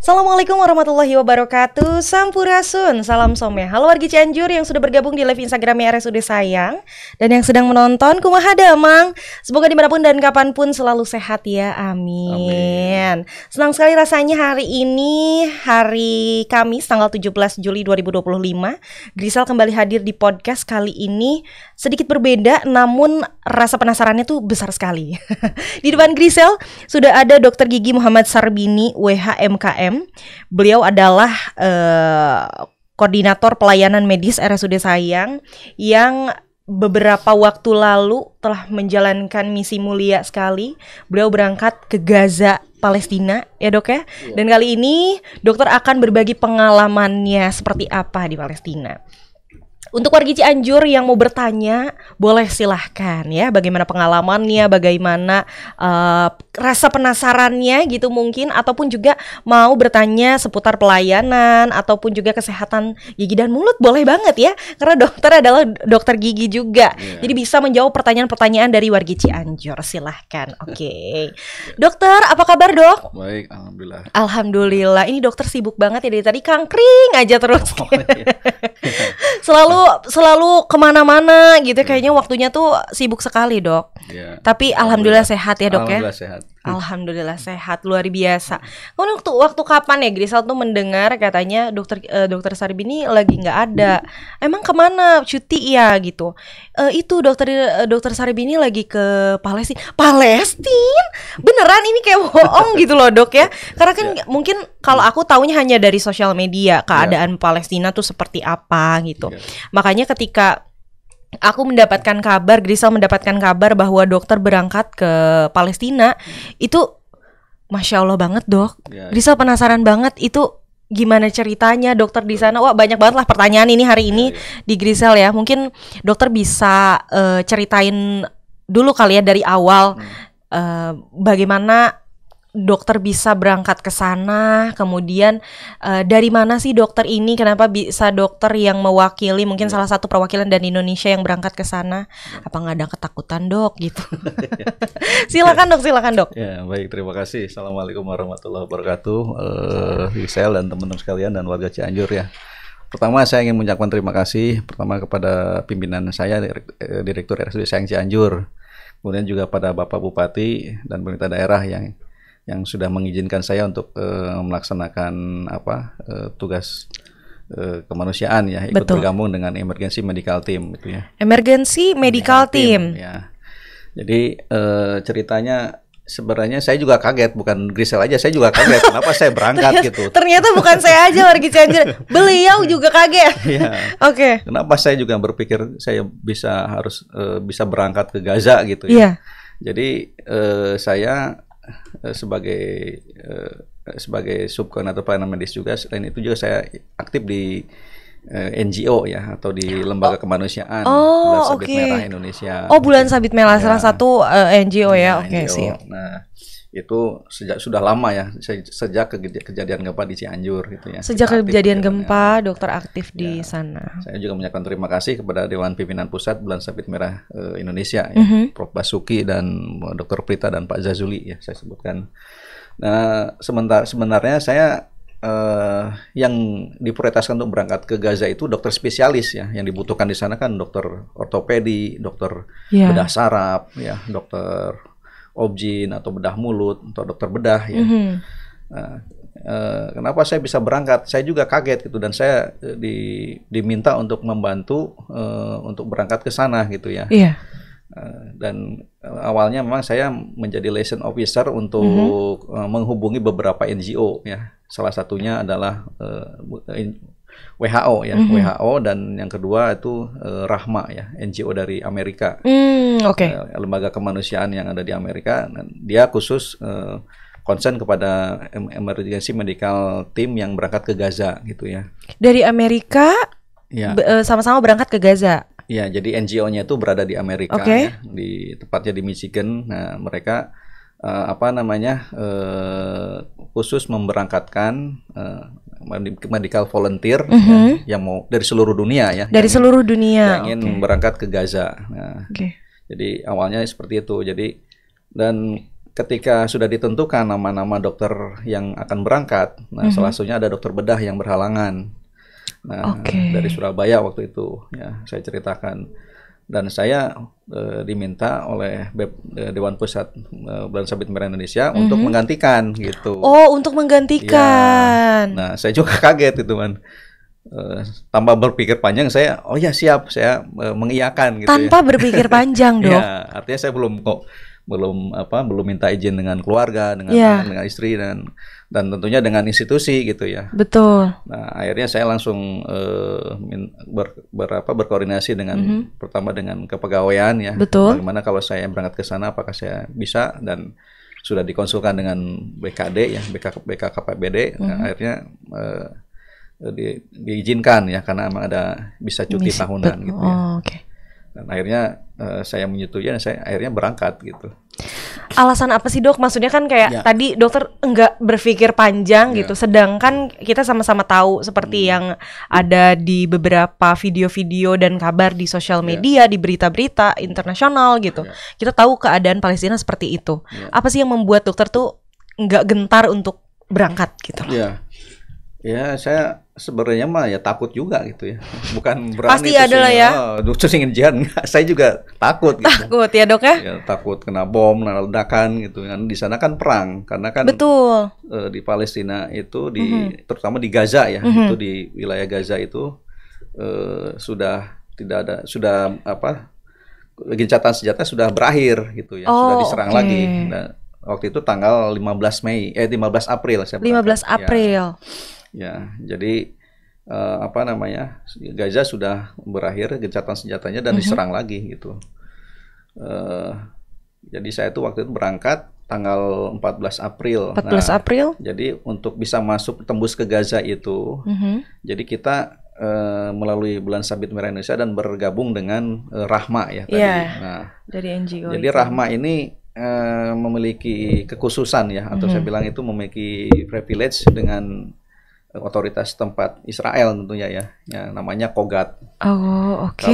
Assalamualaikum warahmatullahi wabarakatuh. Sampurasun, salam some. Halo wargi Cianjur yang sudah bergabung di live Instagramnya RSUD Sayang, dan yang sedang menonton kumaha damang. Semoga dimanapun dan kapanpun selalu sehat ya, amin. Senang sekali rasanya hari ini, hari Kamis tanggal 17 Juli 2025, Grisel kembali hadir di podcast kali ini. Sedikit berbeda, namun rasa penasarannya tuh besar sekali. Di depan Grisel sudah ada Dr. Gigi Muhammad Sarbini, WH MKM. Beliau adalah koordinator pelayanan medis RSUD Sayang yang beberapa waktu lalu telah menjalankan misi mulia sekali. Beliau berangkat ke Gaza, Palestina, ya dok ya. Dan kali ini dokter akan berbagi pengalamannya seperti apa di Palestina. Untuk wargi Cianjur yang mau bertanya, boleh silahkan ya. Bagaimana pengalamannya, bagaimana rasa penasarannya gitu mungkin. Ataupun juga mau bertanya seputar pelayanan ataupun juga kesehatan gigi dan mulut, boleh banget ya. Karena dokter adalah dokter gigi juga, jadi bisa menjawab pertanyaan-pertanyaan dari wargi Cianjur. Silahkan, oke. Dokter, apa kabar dok? Baik, alhamdulillah. Alhamdulillah, ini dokter sibuk banget ya dari tadi, kangkring aja terus. Selalu kemana-mana gitu, kayaknya waktunya tuh sibuk sekali dok. Tapi alhamdulillah sehat ya dok ya. Alhamdulillah sehat. Alhamdulillah sehat, luar biasa. Kemudian waktu kapan ya Grisel tuh mendengar katanya dokter Sarbini lagi nggak ada. Emang kemana, cuti ya gitu? Itu dokter Sarbini lagi ke Palestina. Beneran ini kayak bohong gitu loh dok ya. Karena kan mungkin kalau aku taunya hanya dari sosial media keadaan Palestina tuh seperti apa gitu. Makanya ketika aku mendapatkan kabar, Grisel mendapatkan kabar bahwa dokter berangkat ke Palestina, itu Masya Allah banget dok. Grisel penasaran banget itu gimana ceritanya dokter di sana. Wah, banyak banget lah pertanyaan ini hari ini di Grisel ya. Mungkin dokter bisa ceritain dulu kali ya dari awal bagaimana dokter bisa berangkat ke sana, kemudian dari mana sih dokter ini, kenapa bisa dokter yang mewakili mungkin salah satu perwakilan dari Indonesia yang berangkat ke sana, apa nggak ada ketakutan dok gitu? Silakan dok. Ya baik, terima kasih. Assalamualaikum warahmatullahi wabarakatuh, Grisel dan teman-teman sekalian dan warga Cianjur ya. Pertama saya ingin mengucapkan terima kasih pertama kepada pimpinan saya, Direktur RSUD Sayang Cianjur, kemudian juga pada Bapak Bupati dan pemerintah daerah yang sudah mengizinkan saya untuk melaksanakan tugas kemanusiaan ya, ikut bergabung dengan Emergency Medical Team gitu ya. Emergency Medical Team. Ya. Jadi ceritanya sebenarnya saya juga kaget, bukan Grisel aja, saya juga kaget kenapa saya berangkat gitu. Ternyata bukan saya aja wargi Cianjur, beliau juga kaget. Oke. Kenapa saya juga berpikir saya bisa berangkat ke Gaza gitu ya. Jadi saya sebagai subkoordinator pelayanan medis juga, selain itu juga saya aktif di NGO ya, atau di lembaga kemanusiaan Bulan Sabit Merah Indonesia. Bulan Sabit Merah salah satu NGO ya. Oke, siap. Nah, itu sudah lama ya, sejak kejadian gempa di Cianjur gitu ya. Sejak kejadian gempa dokter aktif di sana. Saya juga mengucapkan terima kasih kepada Dewan Pimpinan Pusat Bulan Sabit Merah Indonesia ya, Prof. Basuki dan Dr. Prita dan Pak Zazuli ya saya sebutkan. Nah, sebenarnya saya yang diprioritaskan untuk berangkat ke Gaza itu dokter spesialis ya, yang dibutuhkan di sana kan dokter ortopedi, dokter bedah saraf ya, dokter objin atau bedah mulut atau dokter bedah ya. Nah, kenapa saya bisa berangkat? Saya juga kaget gitu, dan saya diminta untuk membantu untuk berangkat ke sana gitu ya. Dan awalnya memang saya menjadi liaison officer untuk menghubungi beberapa NGO ya. Salah satunya adalah WHO ya, WHO, dan yang kedua itu Rahma ya, NGO dari Amerika, lembaga kemanusiaan yang ada di Amerika. Dan dia khusus concern kepada Emergency Medical Team yang berangkat ke Gaza gitu ya. Dari Amerika sama-sama berangkat ke Gaza. Ya, jadi NGO-nya itu berada di Amerika ya, tepatnya di Michigan. Nah, mereka khusus memberangkatkan medical volunteer yang mau dari seluruh dunia ya. Dari seluruh dunia. Yang ingin berangkat ke Gaza. Nah, jadi awalnya seperti itu. Jadi dan ketika sudah ditentukan nama-nama dokter yang akan berangkat, nah salah satunya ada dokter bedah yang berhalangan. Nah, dari Surabaya waktu itu ya saya ceritakan, dan saya diminta oleh Dewan Pusat Bulan Sabit Merah Indonesia untuk menggantikan gitu. Oh, untuk menggantikan. Ya. Nah, saya juga kaget itu kan. Tanpa berpikir panjang saya, oh ya siap, saya mengiyakan gitu. Tanpa berpikir panjang, Dok. Ya, artinya saya belum minta izin dengan keluarga, dengan istri dan tentunya dengan institusi gitu ya. Betul. Nah, akhirnya saya langsung berkoordinasi dengan pertama dengan kepegawaian ya. Betul. Bagaimana kalau saya berangkat ke sana, apakah saya bisa, dan sudah dikonsulkan dengan BKD ya, BKKPBD. Nah, akhirnya diizinkan ya, karena memang ada bisa cuti tahunan gitu ya. Dan akhirnya saya menyetujui dan saya akhirnya berangkat gitu. Alasan apa sih, Dok? Maksudnya kan kayak tadi dokter enggak berpikir panjang gitu, sedangkan kita sama-sama tahu seperti yang ada di beberapa video-video dan kabar di sosial media, di berita-berita internasional gitu. Kita tahu keadaan Palestina seperti itu. Apa sih yang membuat dokter tuh enggak gentar untuk berangkat gitu? Ya, saya sebenarnya mah ya takut juga gitu ya. Bukan berani. Pasti ada lah ya. Terus ingin jihad, saya juga takut gitu. Takut ya, Dok ya? Ya, takut kena bom, kena ledakan gitu kan. Di sana kan perang, karena kan betul. Di Palestina itu terutama di Gaza ya, itu di wilayah Gaza itu sudah tidak ada, gencatan senjata sudah berakhir gitu ya, sudah diserang lagi. Nah, waktu itu tanggal 15 April saya 15 April. Ya, jadi Gaza sudah berakhir gencatan senjatanya dan diserang lagi gitu. Jadi saya tuh waktu itu berangkat tanggal 14 April. 14 April. Jadi untuk bisa masuk tembus ke Gaza itu, jadi kita melalui Bulan Sabit Merah Indonesia dan bergabung dengan Rahma ya tadi. Nah, dari NGO. Jadi Rahma ini memiliki kekhususan ya, atau saya bilang itu memiliki privilege dengan otoritas tempat Israel tentunya ya, namanya Kogat. Oh, oke.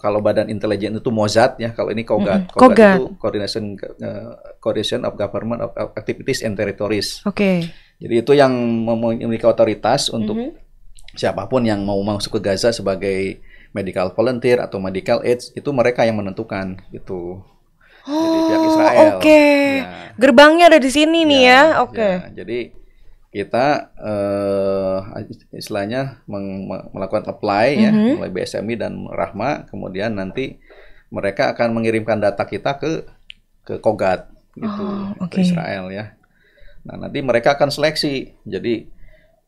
Kalau badan intelijen itu Mossad ya, kalau ini Kogat. Kogat itu Coordination of Government of Activities and Territories. Oke. Jadi itu yang memiliki otoritas untuk siapapun yang mau masuk ke Gaza sebagai medical volunteer atau medical aids, itu mereka yang menentukan gitu. Jadi pihak Israel. Ya. Gerbangnya ada di sini nih ya. Ya, jadi kita istilahnya melakukan apply ya, mulai BSMI dan Rahma, kemudian nanti mereka akan mengirimkan data kita ke Kogat gitu, ke Israel ya. Nah, nanti mereka akan seleksi. Jadi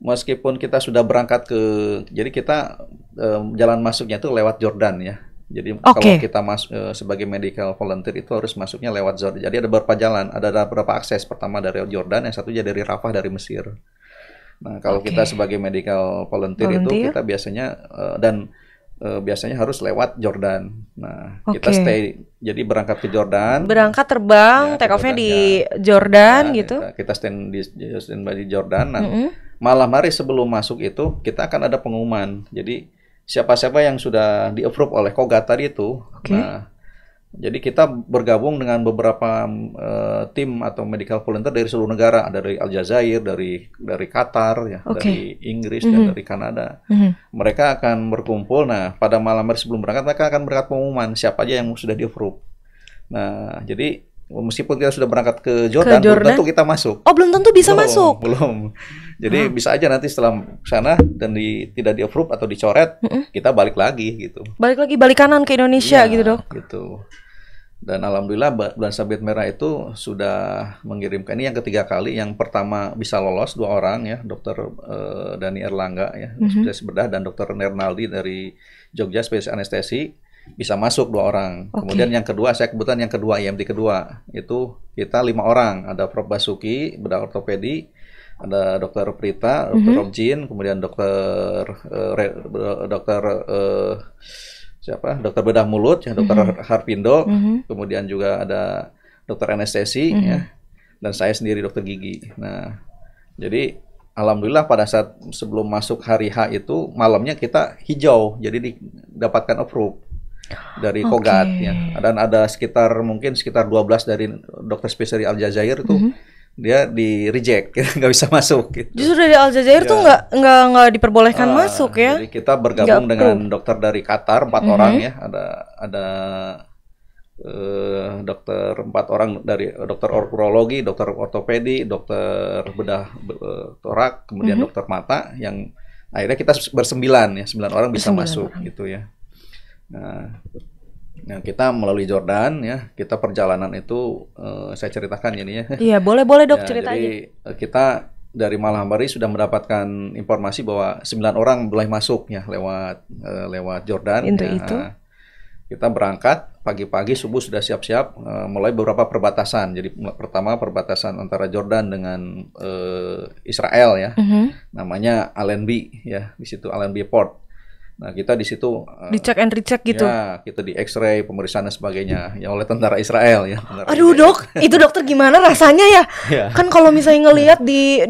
meskipun kita sudah berangkat jadi kita jalan masuknya itu lewat Jordan ya. Jadi kalau kita sebagai medical volunteer itu harus masuknya lewat Jordan. Jadi ada beberapa jalan, ada beberapa akses. Pertama dari Jordan, yang satunya dari Rafah dari Mesir. Nah, kalau kita sebagai medical volunteer itu kita biasanya biasanya harus lewat Jordan. Nah, kita stay, jadi berangkat ke Jordan. Berangkat terbang, take off-nya di Jordan gitu. Kita standby di Jordan. Nah, malam hari sebelum masuk itu kita akan ada pengumuman. Jadi siapa-siapa yang sudah di-approve oleh Kogat tadi itu. Nah, jadi kita bergabung dengan beberapa tim atau medical volunteer dari seluruh negara, ada dari Aljazair, dari Qatar ya, dari Inggris dan dari Kanada. Mereka akan berkumpul. Nah, pada malam hari sebelum berangkat mereka akan berangkat pengumuman siapa aja yang sudah di-approve. Nah, jadi meskipun kita sudah berangkat ke Jordan, belum tentu kita masuk. Oh, belum tentu bisa masuk. Belum. Jadi bisa aja nanti setelah sana dan tidak di-approve atau dicoret, kita balik lagi gitu. Balik kanan ke Indonesia gitu, Dok. Gitu. Dan alhamdulillah Bulan Sabit Merah itu sudah mengirimkan, ini yang ketiga kali. Yang pertama bisa lolos 2 orang ya, Dr. Dani Erlangga ya, spesialis bedah, dan Dr. Nernaldi dari Jogja, spesialis anestesi, bisa masuk 2 orang. Kemudian yang kedua, saya kebetulan yang kedua, IMT kedua, itu kita 5 orang. Ada Prof. Basuki, bedah ortopedi, ada Dr. Prita, Dr. Robjin, kemudian Dr. Dokter bedah mulut ya, Dr. Harpindo, kemudian juga ada Dr. anestesi ya, dan saya sendiri Dr. gigi. Nah, jadi alhamdulillah pada saat sebelum masuk hari H itu malamnya kita hijau, jadi didapatkan approve. dari Kogat ya. Dan ada mungkin sekitar 12 dari dokter spesialis Al Jazair itu dia di reject, nggak bisa masuk. Gitu. Justru dari Al Jazair tuh nggak diperbolehkan masuk ya? Jadi kita bergabung dengan dokter dari Qatar 4 orang ya. Ada dokter 4 orang dari dokter urologi, dokter ortopedi, dokter bedah torak, kemudian dokter mata yang akhirnya kita bersembilan ya, 9 orang bisa masuk gitu ya. Nah, kita melalui Jordan ya, kita perjalanan itu saya ceritakan ini ya. Iya, boleh Dok, cerita aja. Jadi kita dari Malhambari sudah mendapatkan informasi bahwa 9 orang boleh masuk ya lewat Jordan. Itu. Kita berangkat pagi-pagi subuh sudah siap-siap mulai beberapa perbatasan. Jadi pertama perbatasan antara Jordan dengan Israel ya. Namanya Allenby ya, di situ Allenby Port. Nah, kita di situ dicek and recheck gitu. Ya, kita di X-ray, pemeriksaan dan sebagainya ya oleh tentara Israel ya. Aduh, Dok, itu dokter gimana rasanya ya? Kan kalau misalnya ngelihat di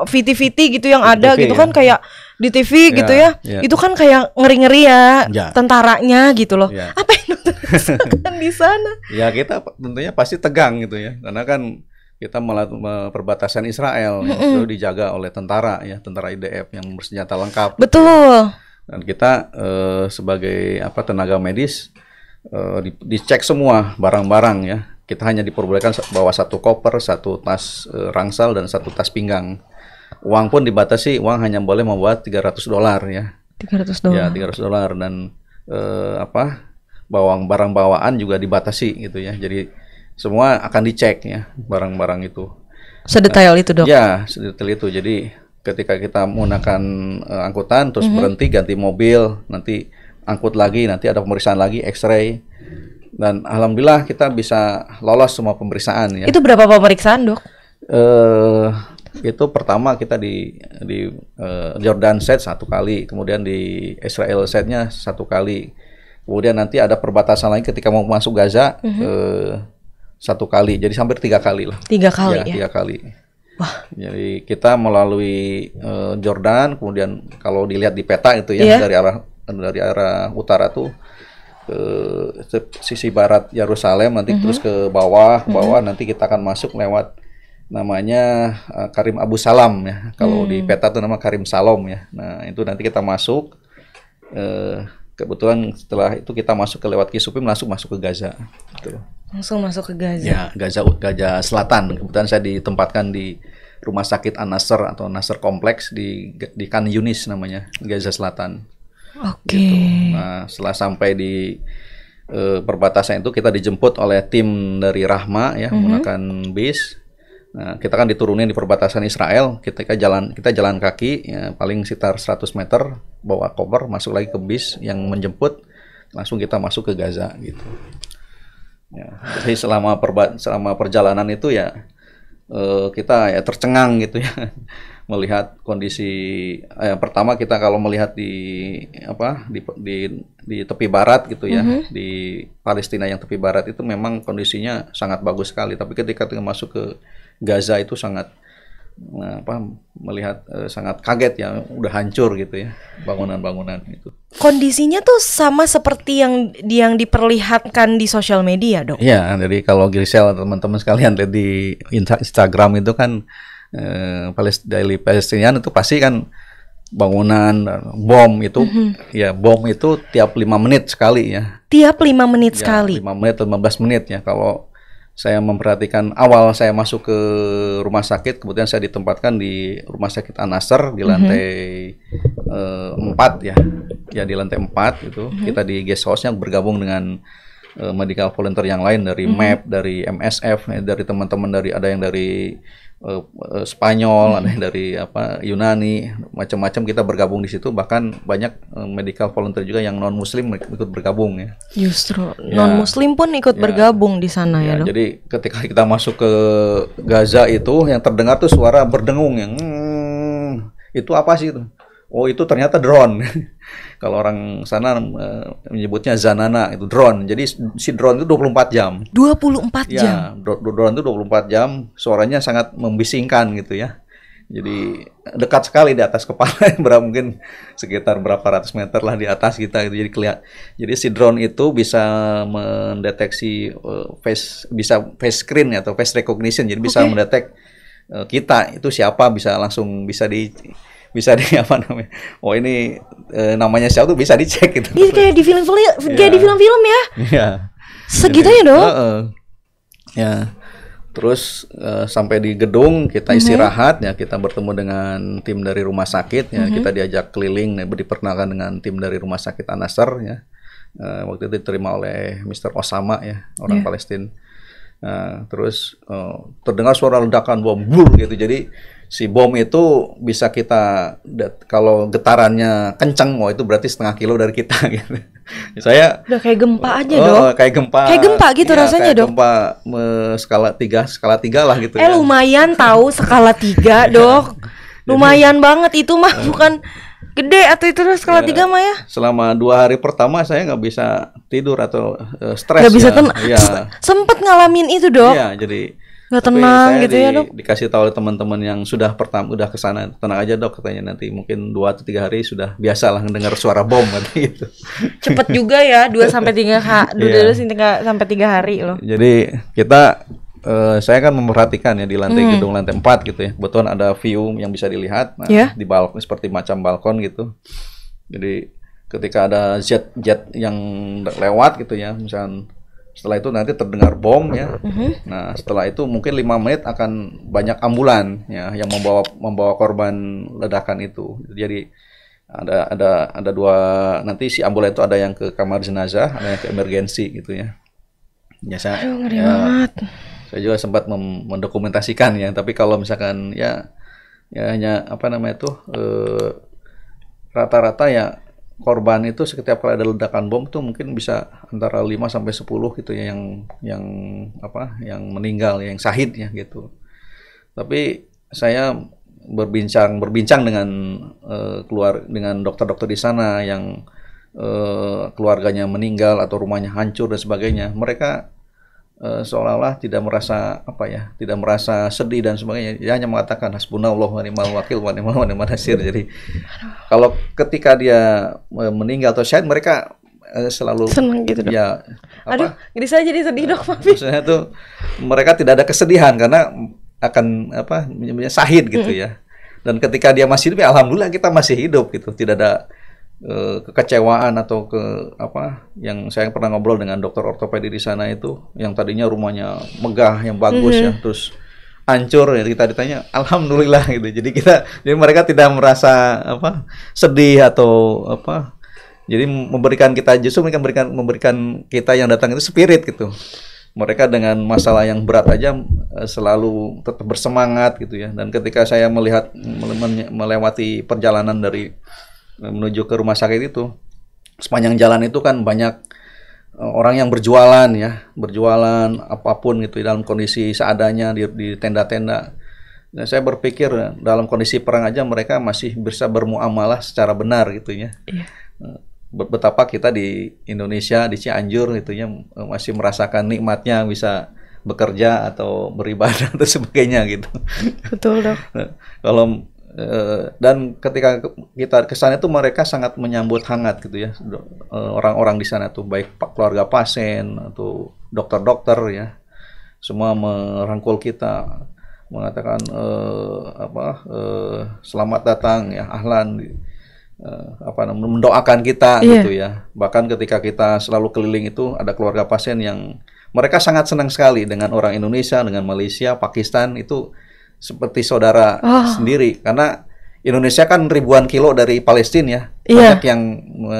VT-VT gitu yang ada gitu kan kayak di TV gitu ya. Itu kan kayak ngeri-ngeri ya tentaranya gitu loh. Apa yang dokter rasakan di sana? Ya, kita tentunya pasti tegang gitu ya. Karena kan kita melalui perbatasan Israel yang selalu dijaga oleh tentara ya, tentara IDF yang bersenjata lengkap. Betul. Dan kita sebagai tenaga medis dicek semua barang-barang ya. Kita hanya diperbolehkan bawa 1 koper, 1 tas rangsel dan 1 tas pinggang. Uang pun dibatasi, uang hanya boleh membawa $300 ya. $300. Ya, $300 dan barang bawaan juga dibatasi gitu ya. Jadi semua akan dicek ya barang-barang itu. Sedetail itu, Dok. Ya, sedetail itu. Jadi ketika kita menggunakan angkutan terus berhenti ganti mobil, nanti angkut lagi, nanti ada pemeriksaan lagi, X-ray, dan alhamdulillah kita bisa lolos semua pemeriksaan ya. Itu berapa pemeriksaan, Dok? Itu pertama kita di Jordan set 1 kali, kemudian di Israel setnya 1 kali, kemudian nanti ada perbatasan lain ketika mau masuk Gaza 1 kali, jadi hampir 3 kali lah. 3 kali ya? 3 kali. Wah. Jadi kita melalui Jordan, kemudian kalau dilihat di peta itu ya dari arah utara tuh ke sisi barat Yerusalem, nanti terus ke bawah nanti kita akan masuk lewat namanya Karim Abu Salam ya. Kalau di peta tuh nama Karim Salom ya. Nah, itu nanti kita masuk. Kebetulan setelah itu kita masuk lewat Kisupim langsung masuk ke Gaza. Gitu. Langsung masuk ke Gaza. Ya, Gaza Selatan. Kebetulan saya ditempatkan di Rumah Sakit An-Nasr atau Nasr Kompleks di Khan Yunis namanya, Gaza Selatan. Oke. Gitu. Nah, setelah sampai di perbatasan itu kita dijemput oleh tim dari Rahma ya, menggunakan bis. Nah, kita kan diturunin di perbatasan Israel, kita jalan kaki ya, paling sekitar 100 meter, bawa koper, masuk lagi ke bis yang menjemput, langsung kita masuk ke Gaza gitu. Ya, jadi selama perjalanan itu ya kita ya tercengang gitu ya melihat kondisi pertama kita kalau melihat di tepi barat gitu ya, di Palestina yang tepi barat itu memang kondisinya sangat bagus sekali, tapi ketika masuk ke Gaza itu sangat melihat sangat kaget ya, udah hancur gitu ya bangunan-bangunan itu. Kondisinya tuh sama seperti yang diperlihatkan di sosial media, Dok. Iya, jadi kalau Grisel teman-teman sekalian lihat di Instagram itu kan Daily Palestinian itu pasti kan bangunan bom itu ya, bom itu tiap 5 menit sekali ya. Tiap 5 menit sekali. 5 menit atau 15 menit ya. Kalau saya memperhatikan awal saya masuk ke rumah sakit, kemudian saya ditempatkan di Rumah Sakit An-Nasr di lantai 4 ya. Ya di lantai 4 itu. Kita di guest house-nya bergabung dengan medical volunteer yang lain dari MAP, dari MSF, dari teman-teman ada yang dari Spanyol, ada yang dari Yunani, macam-macam kita bergabung di situ. Bahkan banyak medical volunteer juga yang non Muslim ikut bergabung ya. Justru non Muslim pun ikut bergabung di sana ya, Dok. Jadi ketika kita masuk ke Gaza itu yang terdengar tuh suara berdengung yang itu apa sih itu? Oh, itu ternyata drone. Kalau orang sana menyebutnya Zanana, itu drone. Jadi si drone itu 24 jam. 24 jam? Ya, drone itu 24 jam, suaranya sangat membisingkan gitu ya. Jadi dekat sekali di atas kepala, berapa mungkin sekitar berapa ratus meter lah di atas kita gitu. Jadi jadi si drone itu bisa mendeteksi bisa face screen atau face recognition. Jadi bisa mendetek kita itu siapa, bisa langsung bisa di apa namanya? Oh ini namanya siapa tuh bisa dicek gitu. Ini kayak di film-film ya. Iya. Segitunya dong. Ya. Terus sampai di gedung kita istirahat ya, kita bertemu dengan tim dari rumah sakit ya, kita diajak keliling ya, diperkenalkan dengan tim dari rumah sakit An-Nasr ya. Waktu itu diterima oleh Mr. Osama ya, orang Palestina. Terus terdengar suara ledakan bom gitu. Jadi si bom itu bisa kita kalau getarannya kencang, itu berarti setengah kilo dari kita gitu. Saya udah kayak gempa aja dong. Kayak gempa gitu ya, rasanya dong. Gempa skala 3 lah gitu. Lumayan tahu skala 3 dok. Lumayan banget itu mah, bukan gede atau itu skala 3 mah ya. Selama 2 hari pertama saya nggak bisa tidur atau stres. Nggak bisa tenang. Sempet ngalamin itu dok. Iya, jadi nggak tenang gitu ya dok. Dikasih tahu oleh teman-teman yang udah kesana, tenang aja dok, katanya nanti mungkin 2 atau 3 hari sudah biasa lah mendengar suara bom gitu. Cepet juga ya 2 sampai 3 sampai 3 hari loh. Jadi kita saya kan memperhatikan ya di lantai gedung lantai 4 gitu ya. Kebetulan ada view yang bisa dilihat di balkon seperti macam balkon gitu. Jadi ketika ada jet yang lewat gitu ya, misalnya setelah itu nanti terdengar bom ya. Nah, setelah itu mungkin 5 menit akan banyak ambulan ya yang membawa korban ledakan itu. Jadi ada 2, nanti si ambulan itu ada yang ke kamar jenazah, ada yang ke emergensi gitu ya. Biasa. Ngeri banget. Saya juga sempat mendokumentasikan ya, tapi kalau misalkan ya hanya apa namanya itu rata-rata ya korban itu setiap kali ada ledakan bom tuh mungkin bisa antara 5 sampai 10 gitu ya yang meninggal, yang syahid ya gitu. Tapi saya berbincang dengan dengan dokter-dokter di sana yang keluarganya meninggal atau rumahnya hancur dan sebagainya. Mereka seolah-olah tidak merasa sedih dan sebagainya. Dia hanya mengatakan hasbunallah wa ni'mal wakil wa ni'mal nasir. Jadi kalau ketika dia meninggal atau syahid, mereka selalu senang gitu dok. Ya, aduh, jadi saya jadi sedih dok. Maksudnya tuh mereka tidak ada kesedihan karena akan syahid gitu ya. Dan ketika dia masih hidup, ya alhamdulillah kita masih hidup gitu. Tidak ada kekecewaan atau yang saya pernah ngobrol dengan dokter ortopedi di sana itu, yang tadinya rumahnya megah yang bagus ya, terus hancur ya, kita ditanya alhamdulillah gitu. Jadi mereka tidak merasa sedih atau jadi justru mereka memberikan kita yang datang itu spirit gitu. Mereka dengan masalah yang berat aja selalu tetap bersemangat gitu ya. Dan ketika saya melewati perjalanan dari menuju ke rumah sakit itu, sepanjang jalan itu kan banyak orang yang berjualan apapun gitu dalam kondisi seadanya di tenda-tenda. Dan saya berpikir dalam kondisi perang aja mereka masih bisa bermuamalah secara benar gitu ya. Betapa kita di Indonesia, di Cianjur gitu ya, masih merasakan nikmatnya bisa bekerja atau beribadah atau sebagainya gitu. Betul dok. Dan ketika kita ke sana itu mereka sangat menyambut hangat gitu ya, orang-orang di sana tuh, baik keluarga pasien atau dokter-dokter ya, semua merangkul kita, mengatakan selamat datang ya, ahlan, mendoakan kita gitu ya. Bahkan ketika kita selalu keliling itu ada keluarga pasien yang mereka sangat senang sekali dengan orang Indonesia, dengan Malaysia, Pakistan, itu seperti saudara sendiri, karena Indonesia kan ribuan kilo dari Palestina ya. Banyak yang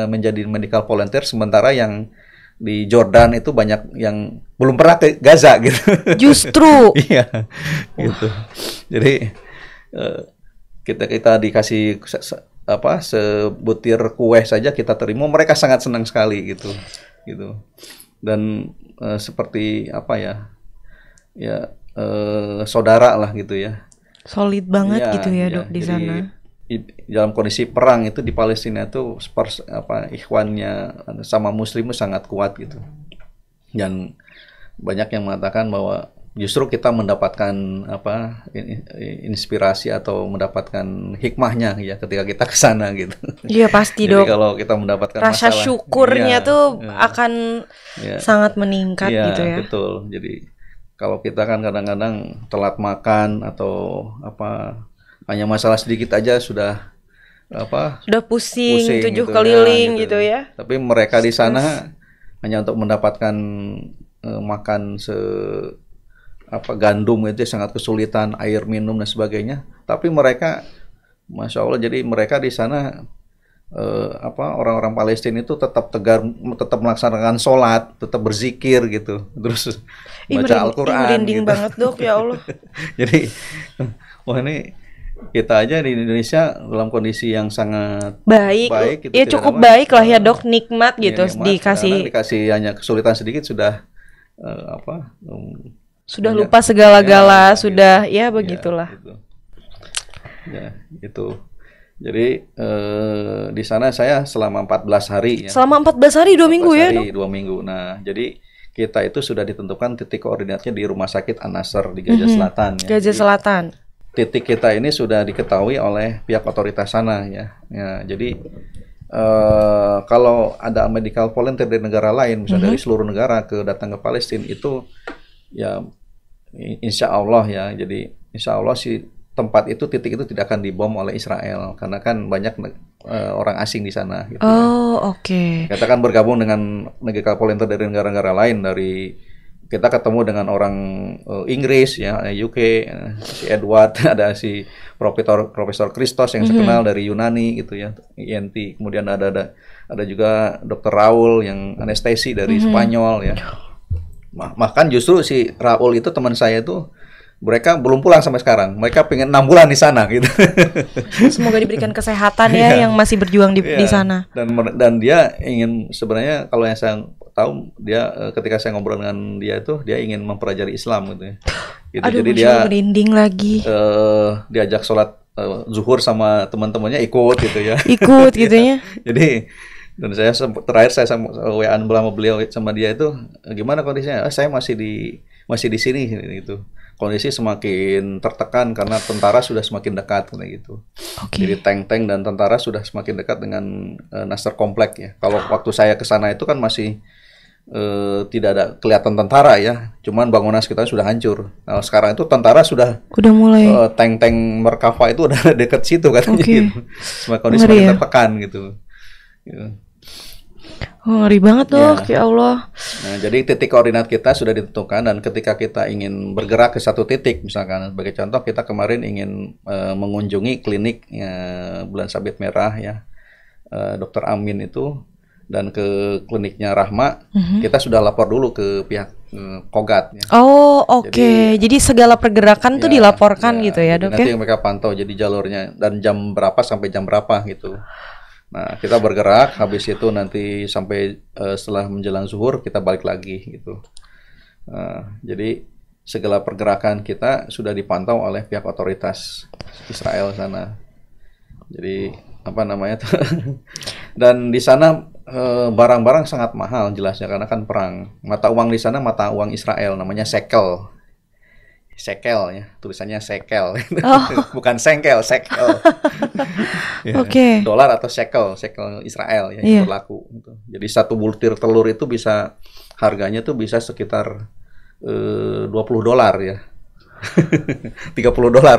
menjadi medical volunteer, sementara yang di Jordan itu banyak yang belum pernah ke Gaza gitu. Justru. Iya. Gitu. Jadi kita dikasih sebutir kue saja kita terima, mereka sangat senang sekali gitu. Dan seperti saudara lah gitu ya. Solid banget gitu ya dok di sana. Dalam kondisi perang itu di Palestina itu ikhwannya sama Muslim sangat kuat gitu. Dan banyak yang mengatakan bahwa justru kita mendapatkan inspirasi atau mendapatkan hikmahnya ya ketika kita ke sana gitu. Iya pasti Jadi dok. kalau kita mendapatkan rasa masalah, syukurnya tuh ya, akan sangat meningkat ya, gitu ya. Betul. Jadi kalau kita kan kadang-kadang telat makan atau hanya masalah sedikit aja sudah sudah pusing 7 gitu, keliling gitu ya. Tapi mereka di sana hanya untuk mendapatkan makan gandum itu sangat kesulitan, air minum dan sebagainya. Tapi mereka, masya Allah, jadi mereka di sana orang-orang Palestina itu tetap tegar, tetap melaksanakan sholat, tetap berzikir gitu, terus baca Al-Quran. Merinding gitu. banget dok, ya Allah. Jadi, wah ini kita aja di Indonesia dalam kondisi yang sangat baik gitu, ya cukup baik lah ya dok, nikmat gitu, nikmat, dikasih hanya kesulitan sedikit sudah sudah lupa segala-gala, sudah ya begitulah. Itu. Jadi di sana saya selama 14 hari ya. Selama 14 hari 2 minggu ya dok? 2 minggu. Nah jadi kita itu sudah ditentukan titik koordinatnya di Rumah Sakit An-Nasr di Gaza Selatan ya. Gaza Selatan. Titik kita ini sudah diketahui oleh pihak otoritas sana ya. Jadi kalau ada medical volunteer dari negara lain, misalnya dari seluruh negara datang ke Palestina itu ya insya Allah ya. Jadi insya Allah si tempat itu, titik itu tidak akan dibom oleh Israel karena kan banyak orang asing di sana. Gitu, oke. Kita kan bergabung dengan medical volunteer dari negara-negara lain, kita ketemu dengan orang Inggris ya, UK, si Edward, ada si Profesor Christos yang terkenal dari Yunani gitu ya, ENT. Kemudian ada juga Dr. Raul yang anestesi dari Spanyol ya. Bahkan justru si Raul itu teman saya itu mereka belum pulang sampai sekarang. Mereka pengen 6 bulan di sana gitu. Semoga diberikan kesehatan ya yang masih berjuang di sana. Dan dia ingin, sebenarnya kalau yang saya tahu, dia ketika saya ngobrol dengan dia itu dia ingin mempelajari Islam gitu ya. Gitu. Aduh, jadi dia merinding lagi. Diajak sholat zuhur sama teman-temannya ikut gitu ya. Ikut gitu ya. Jadi dan terakhir saya WA-an bersama beliau sama dia itu gimana kondisinya? Saya masih di sini gitu. Kondisi semakin tertekan karena tentara sudah semakin dekat gitu. Jadi tank-tank dan tentara sudah semakin dekat dengan Nasr Komplek ya. Kalau waktu saya ke sana itu kan masih tidak ada kelihatan tentara ya. Cuman bangunan sekitar sudah hancur. Nah, sekarang itu tentara sudah mulai tank-tank Merkava itu udah dekat situ katanya gitu. Kondisi semakin tertekan gitu. Ngeri banget dok, ya Allah. Nah, jadi titik koordinat kita sudah ditentukan dan ketika kita ingin bergerak ke satu titik, misalkan sebagai contoh kita kemarin ingin mengunjungi klinik Bulan Sabit Merah ya, Dr. Amin itu, dan ke kliniknya Rahma, kita sudah lapor dulu ke pihak Kogat. Ya. Jadi segala pergerakan tuh dilaporkan gitu ya dok nanti mereka pantau jadi jalurnya dan jam berapa sampai jam berapa gitu. Nah, kita bergerak, habis itu nanti sampai setelah menjelang zuhur kita balik lagi gitu. Jadi segala pergerakan kita sudah dipantau oleh pihak otoritas Israel sana. Jadi dan di sana barang-barang sangat mahal jelasnya karena kan perang. Mata uang di sana mata uang Israel namanya shekel. Shekel ya, tulisannya shekel, bukan sengkel, shekel. Dolar atau shekel Israel ya yang berlaku. Jadi satu butir telur itu harganya tuh bisa sekitar $20 ya, $30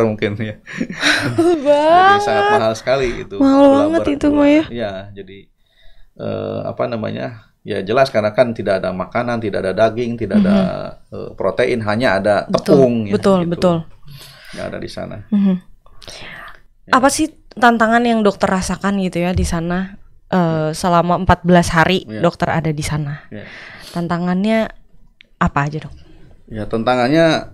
mungkin ya. Jadi sangat mahal sekali itu. Mahal banget itu mah ya. Ya, jadi ya jelas karena kan tidak ada makanan, tidak ada daging, tidak ada protein, hanya ada tepung. Betul. Yang ada di sana. Apa sih tantangan yang dokter rasakan gitu ya di sana selama 14 hari dokter ada di sana? Tantangannya apa aja dok? Ya tantangannya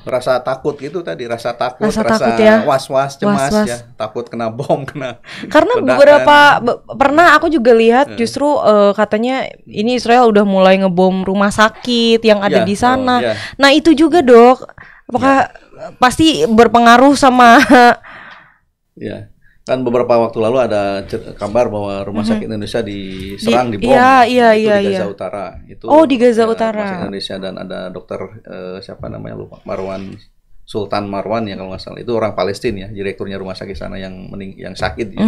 rasa takut gitu tadi, rasa takut ya. Was-was, cemas ya, takut kena bom, kena karena ledakan. pernah aku juga lihat justru katanya ini Israel udah mulai ngebom rumah sakit yang ada di sana. Nah itu juga dok, apakah pasti berpengaruh sama? Ya, Kan beberapa waktu lalu ada kabar bahwa rumah sakit Indonesia diserang, dibom. Iya, itu iya, di iya. Gaza Utara. Itu Oh, di Gaza ya, Utara. rumah sakit Indonesia, dan ada dokter siapa namanya lupa, Sultan Marwan ya kalau nggak salah. Itu orang Palestina ya, direkturnya rumah sakit sana yang sakit ya.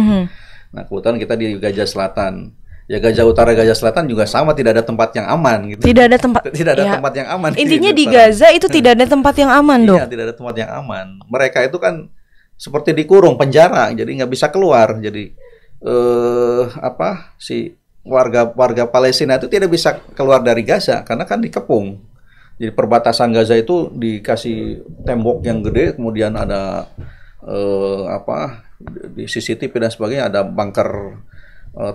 Nah, kebetulan kita di Gaza Selatan. Ya Gaza Utara, Gaza Selatan juga sama, tidak ada tempat yang aman gitu. Tidak ada tempat. Tidak ada Ya. tempat yang aman. Intinya di Gaza itu tidak ada tempat yang aman, Dok. Iya, tidak ada tempat yang aman. Mereka itu kan seperti dikurung, penjara, jadi nggak bisa keluar. Jadi si warga Palestina itu tidak bisa keluar dari Gaza karena kan dikepung. Jadi perbatasan Gaza itu dikasih tembok yang gede, kemudian ada di CCTV dan sebagainya, ada bunker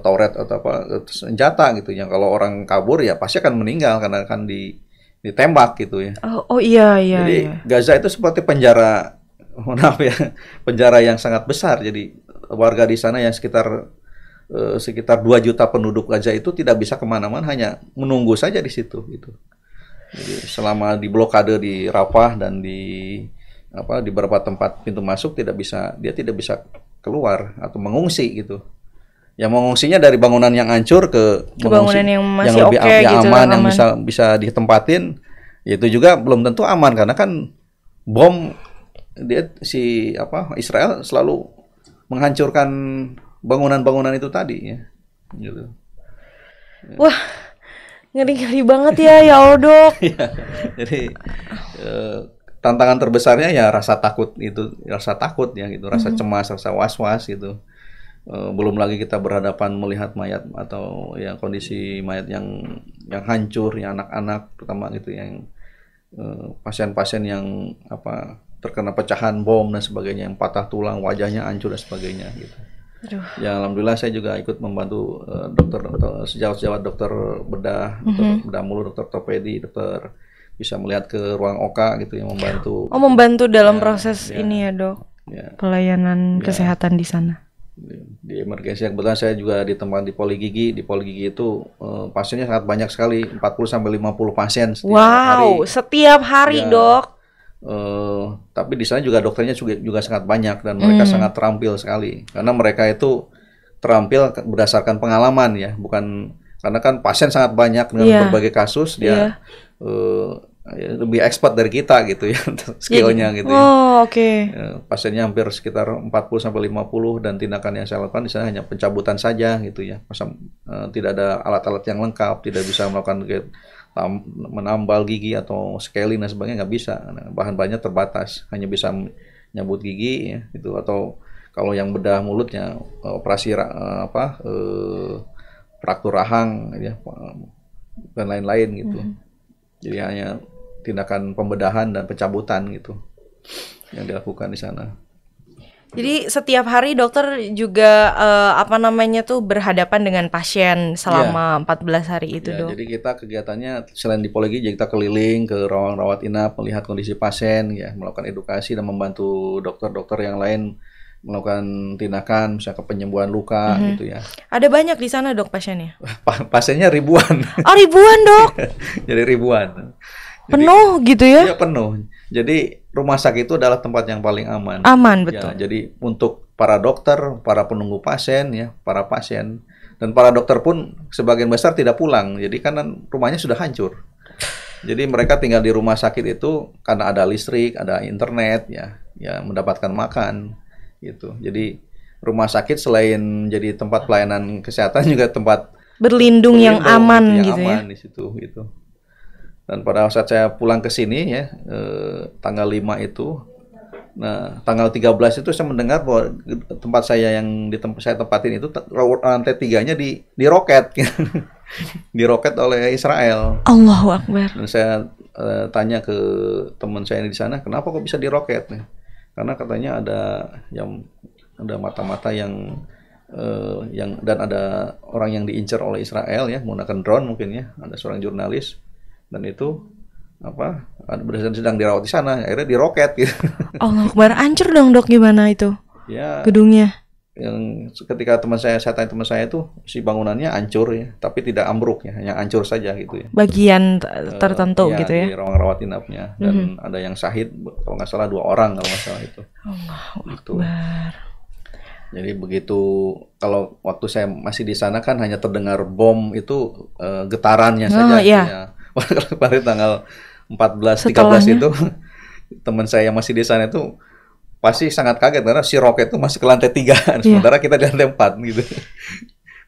turret atau senjata gitu. Yang kalau orang kabur ya pasti akan meninggal karena akan ditembak gitu ya. Oh iya. Jadi iya. Gaza itu seperti penjara, maaf ya, penjara yang sangat besar. Jadi warga di sana yang sekitar 2 juta penduduk Gaza itu tidak bisa kemana-mana, hanya menunggu saja di situ gitu. Jadi selama di blokade di Rafah dan di beberapa tempat pintu masuk dia tidak bisa keluar atau mengungsi gitu. Yang mengungsinya dari bangunan yang hancur ke bangunan yang masih lebih gitu, aman, yang bisa ditempatin. Itu juga belum tentu aman karena kan bom Israel selalu menghancurkan bangunan-bangunan itu tadi ya. Gitu. Wah, ngeri-ngeri banget ya Allah, Dok. Jadi tantangan terbesarnya ya rasa takut ya gitu, rasa cemas, rasa was-was gitu. Belum lagi kita berhadapan melihat mayat atau ya kondisi mayat yang hancur, yang anak-anak terutama gitu, yang pasien-pasien yang terkena pecahan bom dan sebagainya, yang patah tulang, wajahnya hancur dan sebagainya gitu. Aduh. Ya alhamdulillah saya juga ikut membantu sejawat dokter bedah, dokter bedah mulut, dokter ortopedi, dokter bisa melihat ke ruang oka gitu, yang membantu. Oh, membantu dalam proses ini ya, Dok. Ya. Pelayanan kesehatan di sana. Di emergensi, kebetulan saya juga ditempat di Poli Gigi. Di Poli Gigi itu pasiennya sangat banyak sekali, 40 sampai 50 pasien setiap hari. Setiap hari, Dok. Tapi di sana juga dokternya juga sangat banyak, dan mereka sangat terampil sekali karena mereka itu terampil berdasarkan pengalaman ya, bukan karena kan pasien sangat banyak dengan berbagai kasus, dia lebih expert dari kita gitu ya skillnya gitu ya. Oke. Pasiennya hampir sekitar 40 sampai 50, dan tindakan yang saya lakukan di sana hanya pencabutan saja gitu ya. Tidak ada alat-alat yang lengkap, tidak bisa melakukan menambal gigi atau scaling dan sebagainya, nggak bisa. Bahan-bahannya terbatas, hanya bisa nyabut gigi ya gitu, atau kalau yang bedah mulutnya operasi fraktur rahang ya, dan lain-lain gitu. Jadi hanya tindakan pembedahan dan pencabutan gitu yang dilakukan di sana. Jadi setiap hari dokter juga berhadapan dengan pasien selama 14 hari itu, Dok. Jadi kita kegiatannya selain di Poli Gigi, kita keliling ke ruang rawat inap, melihat kondisi pasien ya, melakukan edukasi dan membantu dokter-dokter yang lain melakukan tindakan misalnya penyembuhan luka gitu ya. Ada banyak di sana, Dok, pasiennya? Pasiennya ribuan. Oh, ribuan, Dok. Jadi ribuan. Penuh gitu ya? Iya, penuh. Jadi rumah sakit itu adalah tempat yang paling aman. Aman, betul. Ya, jadi untuk para dokter, para penunggu pasien ya, para pasien, dan para dokter pun sebagian besar tidak pulang. Jadi karena rumahnya sudah hancur. Jadi mereka tinggal di rumah sakit itu karena ada listrik, ada internet ya mendapatkan makan gitu. Jadi rumah sakit selain jadi tempat pelayanan kesehatan juga tempat berlindung yang aman gitu ya. Aman di situ gitu. Dan pada saat saya pulang ke sini ya, tanggal 5 itu, nah tanggal 13 itu saya mendengar bahwa tempat saya yang saya tempatin itu lantai 3-nya diroket. Diroket oleh Israel. Allahu Akbar. Dan saya tanya ke teman saya di sana, kenapa kok bisa diroket? Karena katanya ada mata-mata yang dan ada orang yang diincar oleh Israel ya, menggunakan drone mungkin ya, ada seorang jurnalis, dan itu sedang dirawat di sana, akhirnya diroket gitu. Allah Akbar, hancur dong, Dok, gimana itu? Ya, gedungnya. Yang ketika saya tanya teman saya itu, si bangunannya hancur ya, tapi tidak ambruk ya, hanya hancur saja gitu ya. Bagian tertentu gitu ya. Di ruang rawat inapnya, dan ada yang syahid kalau nggak salah 2 orang kalau nggak salah itu. Allahu Akbar. Jadi begitu, kalau waktu saya masih di sana kan hanya terdengar bom itu getarannya saja gitu Iya. ya. Kemarin tanggal 14 13 Setelahnya. itu teman saya yang masih di sana itu pasti sangat kaget karena si roket itu masih ke lantai 3 Iya. sementara kita di lantai 4 gitu.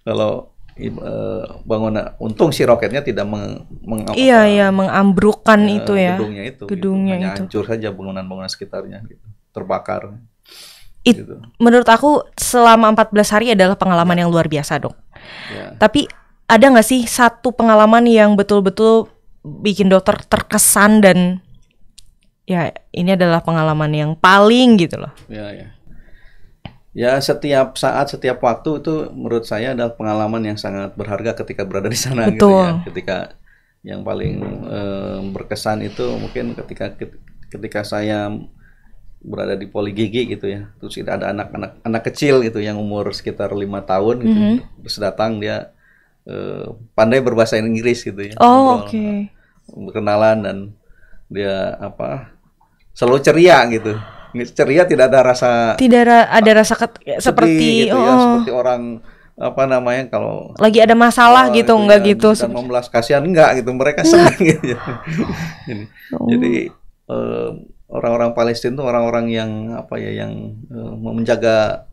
Kalau bangunan, untung si roketnya tidak Iya, mengambrukkan itu ya. gedungnya itu, gitu. Gedungnya Hanya itu. hancur saja bangunan-bangunan sekitarnya gitu, terbakar gitu. Menurut aku selama 14 hari adalah pengalaman yang luar biasa, Dok. Ya. Tapi ada nggak sih satu pengalaman yang betul-betul bikin dokter terkesan dan ya ini adalah pengalaman yang paling gitu loh. Ya, setiap saat, setiap waktu itu menurut saya adalah pengalaman yang sangat berharga ketika berada di sana gitu Betul. ya. Ketika yang paling berkesan itu mungkin ketika saya berada di Poli Gigi gitu ya. Terus ada anak kecil gitu yang umur sekitar 5 tahun gitu. Terus datang dia pandai berbahasa Inggris gitu ya. Oh, oke. Berkenalan dan dia selalu ceria gitu. Ceria, tidak ada rasa ada rasa seperti gitu ya, seperti orang kalau lagi ada masalah gitu, enggak ya, gitu. Dan membelas kasihan enggak gitu, mereka senang gitu. Jadi orang-orang Palestina itu orang-orang yang yang menjaga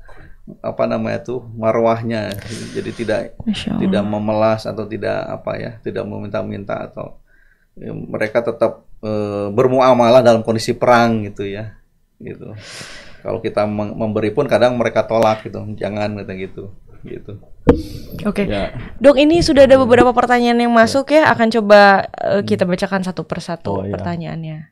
marwahnya, jadi tidak memelas atau tidak meminta-minta atau mereka tetap bermuamalah dalam kondisi perang gitu ya, gitu. Kalau kita memberi pun kadang mereka tolak gitu, jangan gitu. Oke. Ya. Dok, ini sudah ada beberapa pertanyaan yang masuk ya, akan coba kita bacakan satu persatu pertanyaannya.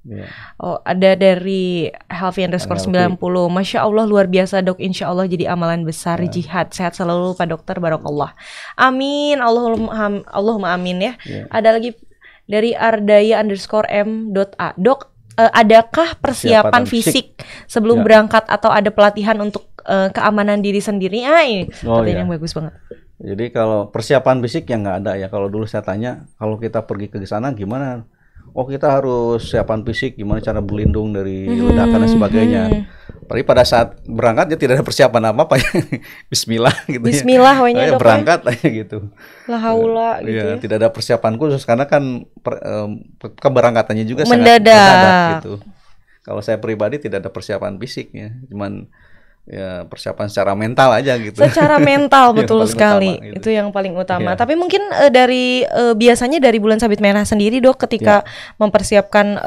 Yeah. Oh, ada dari Helvi_90. Masya Allah, luar biasa dok. Insya Allah jadi amalan besar jihad. Sehat selalu Pak Dokter, barokallah. Amin. Allahumma amin ya. Ada lagi dari Ardaya_m.a. Dok, adakah persiapan fisik sebelum berangkat atau ada pelatihan untuk keamanan diri sendiri? Ini pertanyaan yang bagus banget. Jadi kalau persiapan fisik yang nggak ada ya. Kalau dulu saya tanya, kalau kita pergi ke sana gimana? Oh, kita harus siapan fisik, gimana cara berlindung dari ledakan dan sebagainya. Tapi pada saat berangkat ya tidak ada persiapan apa-apa ya. Bismillah gitu. Bismillah ya. Berangkat aja gitu. La haula gitu ya. Tidak ada persiapan khusus karena kan keberangkatannya juga sangat mendadak gitu. Kalau saya pribadi tidak ada persiapan fisik ya. Cuman ya persiapan secara mental aja gitu. Secara mental betul sekali. Utama, gitu. Itu yang paling utama. Tapi mungkin biasanya dari Bulan Sabit Merah sendiri dok, ketika mempersiapkan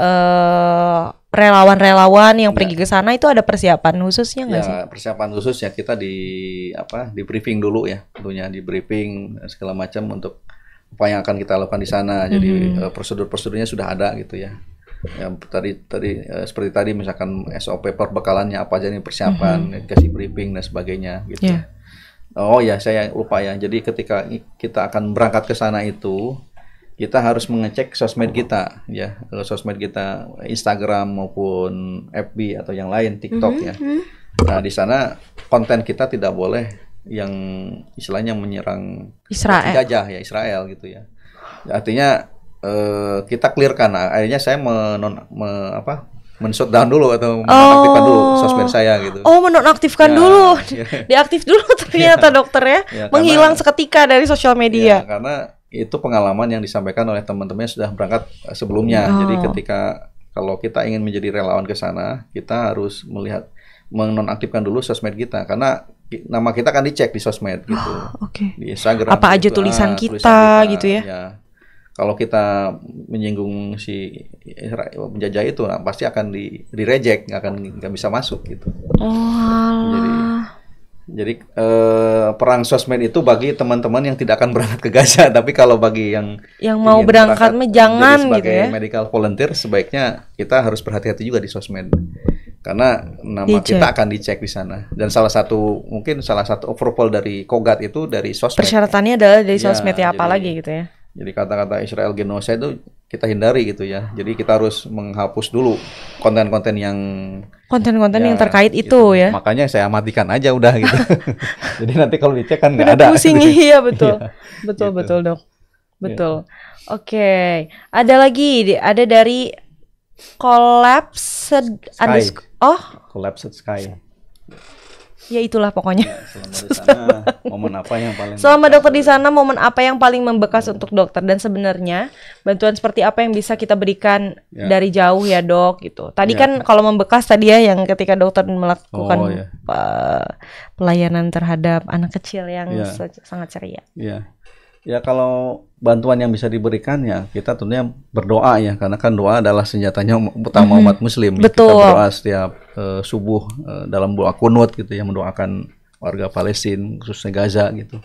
relawan-relawan yang pergi ke sana, itu ada persiapan khususnya nggak sih? Persiapan khusus ya, kita di briefing dulu ya, tentunya di briefing segala macam untuk apa yang akan kita lakukan di sana. Jadi prosedur-prosedurnya sudah ada gitu ya. Yang tadi seperti tadi misalkan SOP perbekalannya apa aja nih persiapan, kasih briefing dan sebagainya gitu. Oh ya, saya lupa ya. Jadi ketika kita akan berangkat ke sana itu kita harus mengecek sosmed kita ya, sosmed kita Instagram maupun FB atau yang lain, TikTok ya. Nah, di sana konten kita tidak boleh yang istilahnya menyerang penjajah ya, Israel gitu ya. Artinya kita clearkan. Akhirnya saya men-shutdown dulu atau menonaktifkan dulu sosmed saya gitu. Oh, menonaktifkan dulu. Diaktif dulu ternyata dokter ya. Menghilang seketika dari sosial media. Karena itu pengalaman yang disampaikan oleh teman-teman yang sudah berangkat sebelumnya. Jadi kalau kita ingin menjadi relawan ke sana, kita harus menonaktifkan dulu sosmed kita karena nama kita kan dicek di sosmed gitu. Di Instagram. Apa aja tulisan kita gitu ya. Kalau kita menyinggung si penjajah itu, pasti akan di-reject, nggak bisa masuk gitu. Jadi perang sosmed itu bagi teman-teman yang tidak akan berangkat ke Gaza, tapi kalau bagi yang mau berangkat jangan sebagai gitu ya. Medical volunteer, sebaiknya kita harus berhati-hati juga di sosmed. Karena nama kita akan dicek di sana. Dan salah satu overhaul dari Kogat itu dari sosmed. Persyaratannya adalah dari sosmed ya, apalagi gitu ya. Jadi kata-kata Israel genocide itu kita hindari gitu ya. Jadi kita harus menghapus dulu konten-konten yang terkait itu ya. Makanya saya matikan aja udah gitu. Jadi nanti kalau dicek kan nggak ada. Pusing iya betul. Betul dok. Betul. Oke. Ada lagi, ada dari Collapsed Sky. Collapsed Sky. Ya itulah pokoknya. Ya, selama di sana momen apa yang paling Selama membekas? dokter di sana, momen apa yang paling membekas untuk dokter, dan sebenarnya bantuan seperti apa yang bisa kita berikan Ya. dari jauh ya dok gitu. Tadi Ya. kan kalau membekas tadi ya yang ketika dokter melakukan Oh, ya. pelayanan terhadap anak kecil yang Ya. sangat ceria. Ya. Ya, kalau bantuan yang bisa diberikan ya kita tentunya berdoa ya, karena kan doa adalah senjatanya utama umat muslim. Betul. Kita berdoa setiap subuh dalam doa kunut gitu ya, mendoakan warga Palestina khususnya Gaza gitu.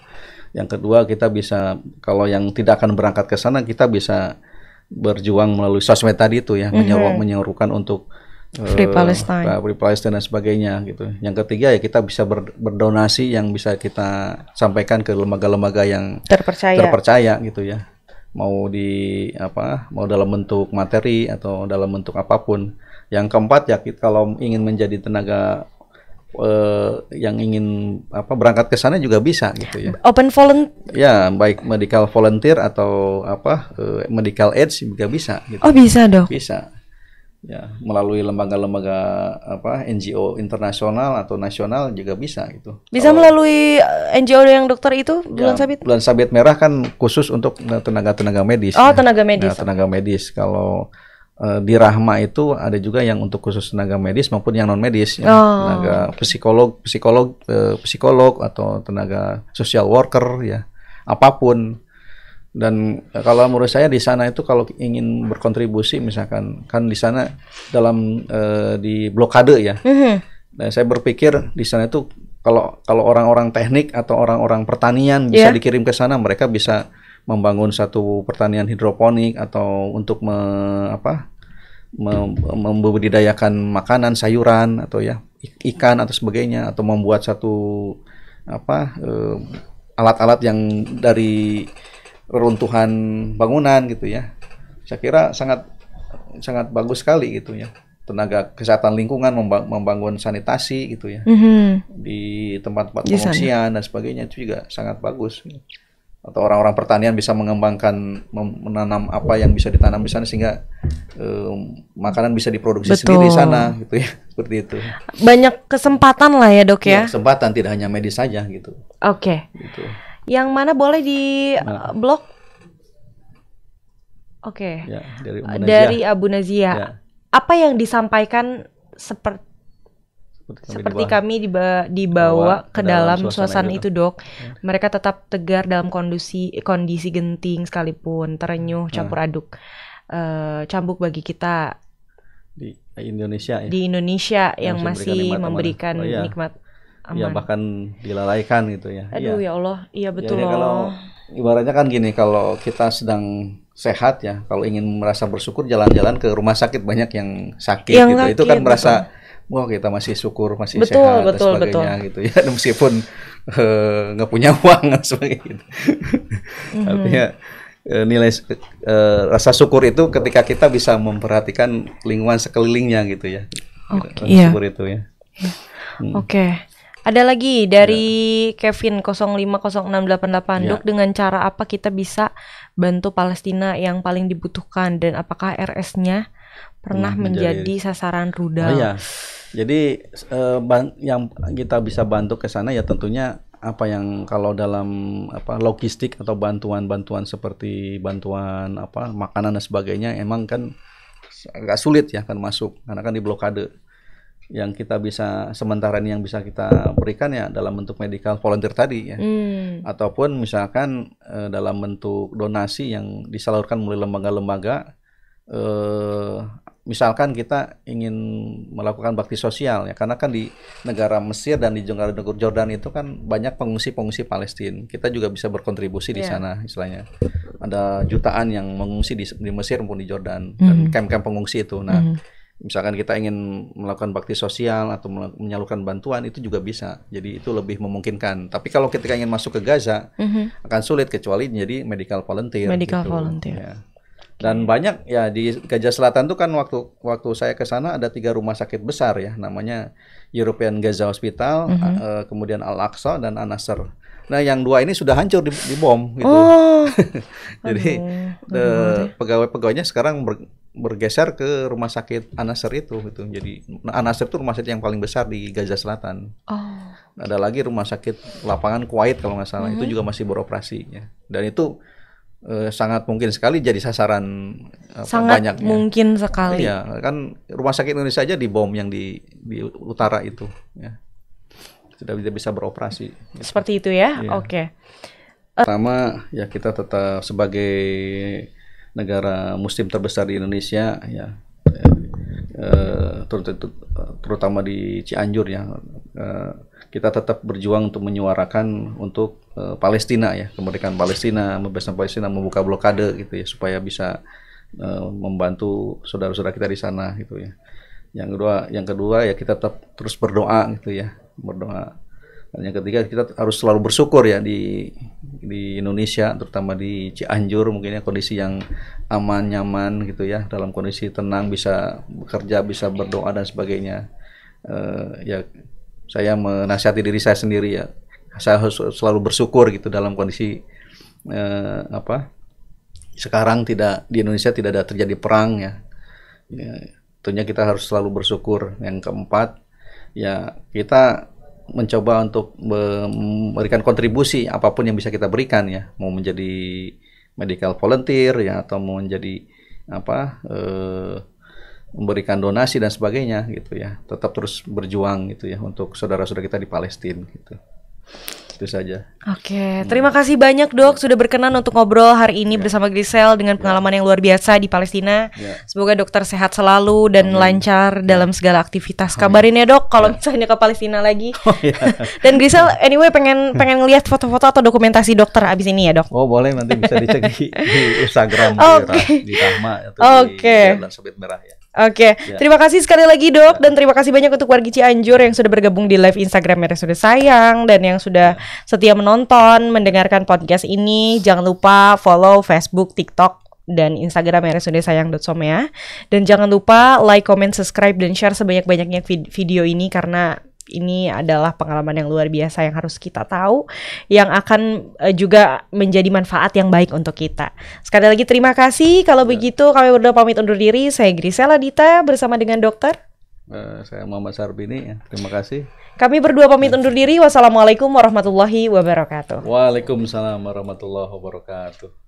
Yang kedua, kita bisa, kalau yang tidak akan berangkat ke sana, kita bisa berjuang melalui sosmed tadi itu ya, menyerukan untuk Free Palestine. Free Palestine dan sebagainya gitu. Yang ketiga ya kita bisa berdonasi yang bisa kita sampaikan ke lembaga-lembaga yang terpercaya gitu ya. Mau mau dalam bentuk materi atau dalam bentuk apapun. Yang keempat ya, kalau ingin menjadi tenaga yang ingin berangkat ke sana juga bisa gitu ya. Open volunteer. Ya, baik medical volunteer atau medical aids juga bisa gitu. Oh, bisa dok. Bisa. Ya, melalui lembaga-lembaga NGO internasional atau nasional juga bisa gitu. Bisa melalui NGO yang dokter itu Bulan Sabit? Bulan Sabit Merah kan khusus untuk tenaga-tenaga medis. Oh, tenaga medis. Ya, tenaga medis. Kalau di Rahma itu ada juga yang untuk khusus tenaga medis maupun yang non medis, ya. Tenaga psikolog atau tenaga social worker ya, apapun. Dan kalau menurut saya di sana itu kalau ingin berkontribusi, misalkan kan di sana dalam di blokade ya. Dan saya berpikir di sana itu kalau orang-orang teknik atau orang-orang pertanian bisa dikirim ke sana, mereka bisa membangun satu pertanian hidroponik atau untuk membudidayakan makanan, sayuran atau ya ikan atau sebagainya, atau membuat satu alat-alat yang dari reruntuhan bangunan gitu ya. Saya kira sangat bagus sekali gitu ya. Tenaga kesehatan lingkungan membangun sanitasi gitu ya. Di tempat-tempat pengungsian dan sebagainya, itu juga sangat bagus. Atau orang-orang pertanian bisa mengembangkan menanam apa yang bisa ditanam di sana sehingga makanan bisa diproduksi sendiri di sana gitu ya. Seperti itu. Banyak kesempatan lah ya, Dok ya. Kesempatan, tidak hanya medis saja gitu. Oke. Gitu. Yang mana boleh di blog? Oke. Ya, dari Abu Nazia. Ya. Apa yang disampaikan seperti kami dibawa ke dalam suasana itu, Dok. Ya. Mereka tetap tegar dalam kondisi genting sekalipun, terenyuh, campur aduk, cambuk bagi kita di Indonesia ya. Di Indonesia yang masih memberikan nikmat aman. Ya, bahkan dilalaikan gitu ya. Aduh ya Allah, iya betul loh. Kalau ibaratnya kan gini, kalau kita sedang sehat ya, kalau ingin merasa bersyukur, jalan-jalan ke rumah sakit, banyak yang sakit gitu. Itu kan merasa wah, kita masih syukur, masih sehat dan sebagainya gitu ya. Meskipun nggak punya uang dan sebagainya. Artinya nilai rasa syukur itu ketika kita bisa memperhatikan lingkungan sekelilingnya gitu ya. Syukur itu ya. Oke. Ada lagi dari Kevin 050688, Dok, dengan cara apa kita bisa bantu Palestina yang paling dibutuhkan, dan apakah RS-nya pernah menjadi sasaran rudal? Oh iya. Jadi yang kita bisa bantu ke sana ya tentunya yang kalau dalam logistik atau bantuan seperti bantuan makanan dan sebagainya, emang kan agak sulit ya kan masuk karena kan di blokade. Yang kita bisa sementara ini yang bisa kita berikan ya dalam bentuk medical volunteer tadi ya, ataupun misalkan dalam bentuk donasi yang disalurkan melalui lembaga-lembaga. Misalkan kita ingin melakukan bakti sosial ya, karena kan di negara Mesir dan di negara Jordan itu kan banyak pengungsi Palestina. Kita juga bisa berkontribusi di sana, istilahnya ada jutaan yang mengungsi di Mesir maupun di Jordan dan kamp-kamp pengungsi itu. Nah, misalkan kita ingin melakukan bakti sosial atau menyalurkan bantuan, itu juga bisa. Jadi itu lebih memungkinkan. Tapi kalau kita ingin masuk ke Gaza, akan sulit kecuali jadi medical volunteer. Ya. Dan banyak ya di Gaza Selatan tuh kan waktu saya ke sana ada 3 rumah sakit besar ya, namanya European Gaza Hospital, kemudian Al-Aqsa dan An-Nasr. Nah, yang 2 ini sudah hancur dibom gitu. Jadi pegawai-pegawainya sekarang bergeser ke rumah sakit An-Nasr itu gitu. Jadi An-Nasr itu rumah sakit yang paling besar di Gaza Selatan. Ada lagi rumah sakit lapangan Kuwait kalau nggak salah, itu juga masih beroperasi ya. Dan itu sangat mungkin sekali jadi sasaran Sangat banyaknya. mungkin sekali. Iya, kan rumah sakit Indonesia aja dibom yang di utara itu ya. Sudah tidak bisa beroperasi. Seperti itu ya. Iya. Oke. Pertama ya kita tetap sebagai negara muslim terbesar di Indonesia ya, terutama di Cianjur ya, kita tetap berjuang untuk menyuarakan untuk Palestina ya, kemerdekaan Palestina, membebaskan Palestina, membuka blokade gitu ya, supaya bisa membantu saudara-saudara kita di sana gitu ya. Yang kedua ya kita tetap terus berdoa gitu ya, berdoa. Dan yang ketiga kita harus selalu bersyukur ya di Indonesia, terutama di Cianjur mungkin ya, kondisi yang aman, nyaman gitu ya, dalam kondisi tenang, bisa bekerja, bisa berdoa dan sebagainya. Ya saya menasihati diri saya sendiri ya, saya harus selalu bersyukur gitu dalam kondisi sekarang di Indonesia tidak ada terjadi perang ya. Tentunya kita harus selalu bersyukur. Yang keempat ya kita mencoba untuk memberikan kontribusi apapun yang bisa kita berikan ya, mau menjadi medical volunteer ya, atau mau menjadi memberikan donasi dan sebagainya gitu ya. Tetap terus berjuang gitu ya untuk saudara-saudara kita di Palestina gitu. Itu saja. Oke, terima kasih banyak Dok sudah berkenan untuk ngobrol hari ini bersama Grisel dengan pengalaman yang luar biasa di Palestina. Semoga dokter sehat selalu dan lancar dalam segala aktivitas. Kabarin ya Dok kalau misalnya ke Palestina lagi. Dan Grisel anyway pengen ngelihat foto-foto atau dokumentasi dokter abis ini ya Dok. Oh boleh, nanti bisa dicek di Instagram di Rahma atau di Jalan Sabit Merah ya. Oke, terima kasih sekali lagi Dok, dan terima kasih banyak untuk warga Cianjur yang sudah bergabung di live Instagram RSUD Sayang dan yang sudah setia menonton, mendengarkan podcast ini. Jangan lupa follow Facebook, TikTok, dan Instagram RSUD Sayang.som ya. Dan jangan lupa like, comment, subscribe, dan share sebanyak-banyaknya video ini, karena ini adalah pengalaman yang luar biasa yang harus kita tahu, yang akan juga menjadi manfaat yang baik untuk kita. Sekali lagi terima kasih. Kalau begitu kami berdua pamit undur diri. Saya Grisela Dita bersama dengan dokter. Saya Muhammad Sarbini ya. Terima kasih. Kami berdua pamit undur diri. Wassalamualaikum warahmatullahi wabarakatuh. Waalaikumsalam warahmatullahi wabarakatuh.